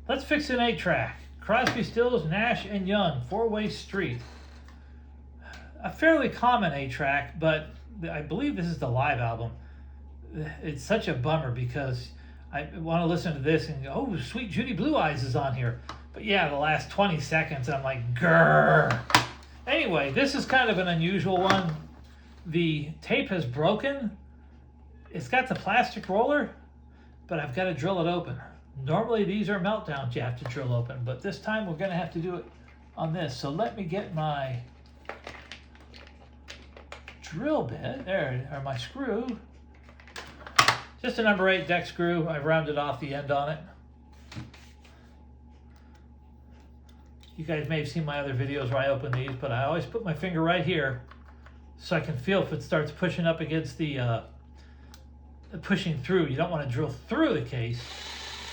Let's fix an 8-track. Crosby, Stills, Nash and Young, Four-Way Street. A fairly common 8-track, but I believe this is the live album. It's such a bummer because I want to listen to this and go, oh, Sweet Judy Blue Eyes is on here. But yeah, the last 20 seconds, I'm like, grrr. Anyway, this is kind of an unusual one. The tape has broken. It's got the plastic roller, but I've got to drill it open. Normally these are meltdowns you have to drill open, but this time we're going to have to do it on this. So let me get my drill bit, there, or my screw. Just a number 8 deck screw. I rounded off the end on it. You guys may have seen my other videos where I open these, but I always put my finger right here so I can feel if it starts pushing up against the pushing through. You don't want to drill through the case.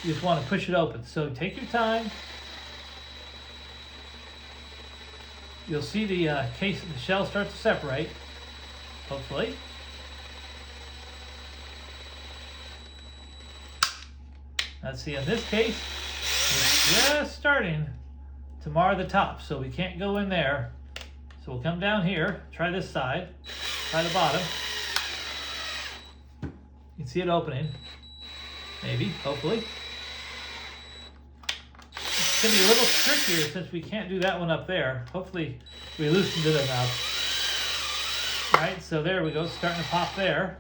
You just want to push it open. So take your time. You'll see the case, the shell start to separate, hopefully. Let's see, in this case, it's just starting to mar the top, so we can't go in there. So we'll come down here, try this side, try the bottom. You can see it opening, maybe, hopefully. It's going to be a little trickier since we can't do that one up there. Hopefully we loosened it enough. All right, so there we go, it's starting to pop there.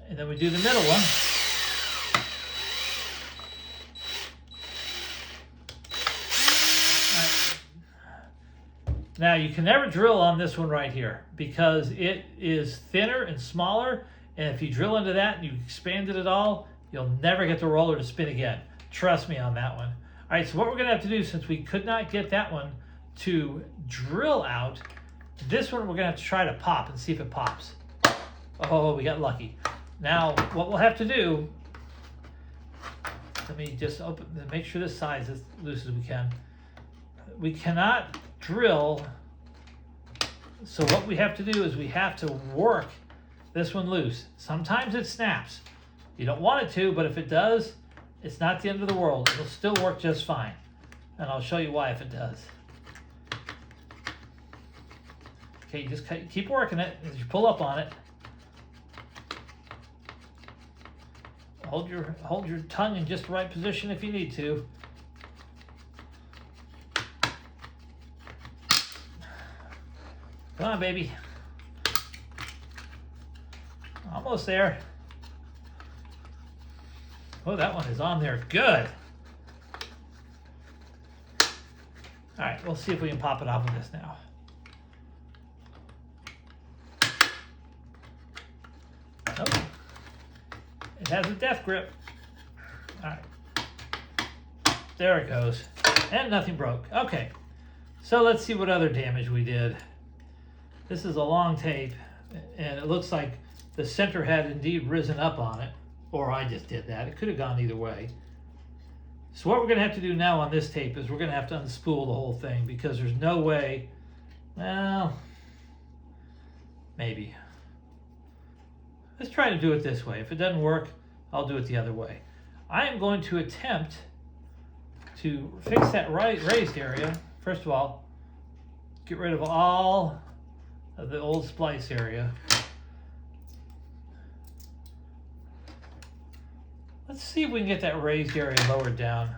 And then we do the middle one. Now you can never drill on this one right here because it is thinner and smaller, and if you drill into that and you expand it at all, you'll never get the roller to spin again. Trust me on that one. All right, so what we're gonna have to do, since we could not get that one to drill out, this one we're gonna have to try to pop and see if it pops. Oh, we got lucky. Now, what we'll have to do, let me just open, make sure this side is as loose as we can. We cannot drill, so what we have to do is we have to work this one loose. Sometimes it snaps. You don't want it to, but if it does, it's not the end of the world. It'll still work just fine. And I'll show you why if it does. Okay, just keep working it as you pull up on it. Hold your tongue in just the right position if you need to. Come on, baby. Almost there. Oh, that one is on there. Good. All right, we'll see if we can pop it off with this now. Oh, it has a death grip. All right. There it goes. And nothing broke. Okay. So let's see what other damage we did. This is a long tape, and it looks like the center had indeed risen up on it, or I just did that. It could have gone either way. So what we're going to have to do now on this tape is we're going to have to unspool the whole thing because there's no way, well, maybe. Let's try to do it this way. If it doesn't work, I'll do it the other way. I am going to attempt to fix that raised area. First of all, get rid of all of the old splice area. Let's see if we can get that raised area lowered down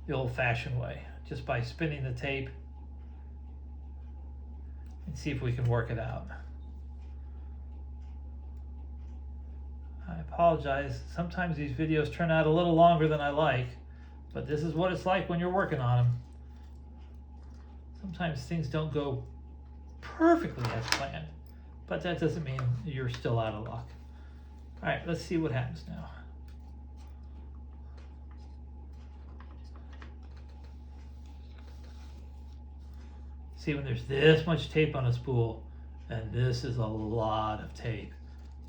the old-fashioned way, just by spinning the tape and see if we can work it out. I apologize. Sometimes these videos turn out a little longer than I like, but this is what it's like when you're working on them. Sometimes things don't go perfectly as planned, but that doesn't mean you're still out of luck. All right, let's see what happens now. See, when there's this much tape on a spool, and this is a lot of tape.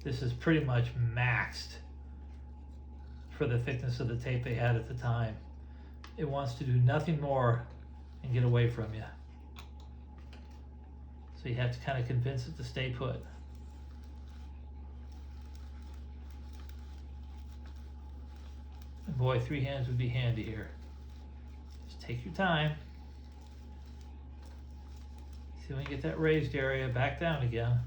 This is pretty much maxed for the thickness of the tape they had at the time. It wants to do nothing more and get away from you. So you have to kind of convince it to stay put. boy, 3 hands would be handy here. Just take your time. See if we can get that raised area back down again.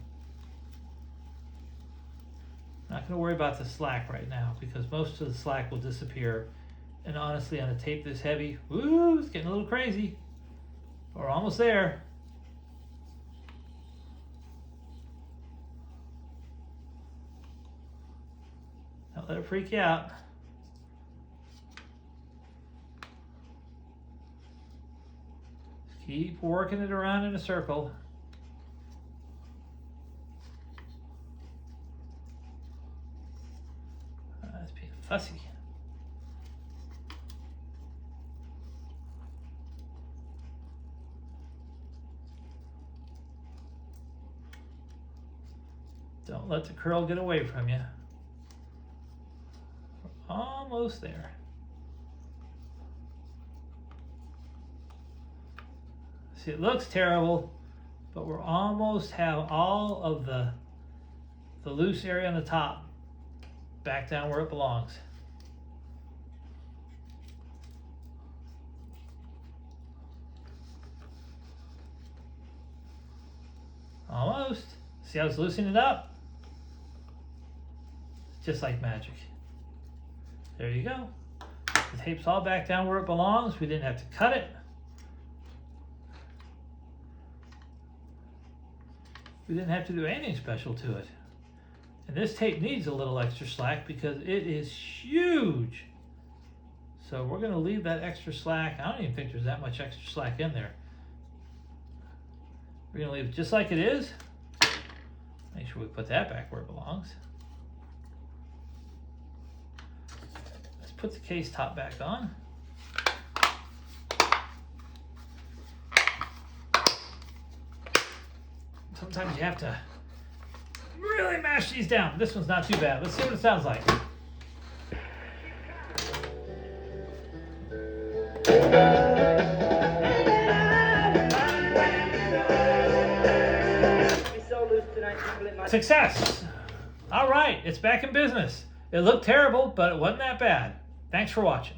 Not going to worry about the slack right now because most of the slack will disappear. And honestly, on a tape this heavy, woo, it's getting a little crazy. We're almost there. Don't let it freak you out. Just keep working it around in a circle. That's being fussy. Don't let the curl get away from you. We're almost there. See, it looks terrible, but we're almost have all of the loose area on the top back down where it belongs. Almost. See how it's loosening it up? Just like magic. There you go. The tape's all back down where it belongs. We didn't have to cut it. We didn't have to do anything special to it. And this tape needs a little extra slack because it is huge. So we're going to leave that extra slack. I don't even think there's that much extra slack in there. We're going to leave it just like it is. Make sure we put that back where it belongs. Let's put the case top back on. Sometimes you have to really mash these down. This one's not too bad. Let's see what it sounds like. Success! All right, it's back in business. It looked terrible, but it wasn't that bad. Thanks for watching.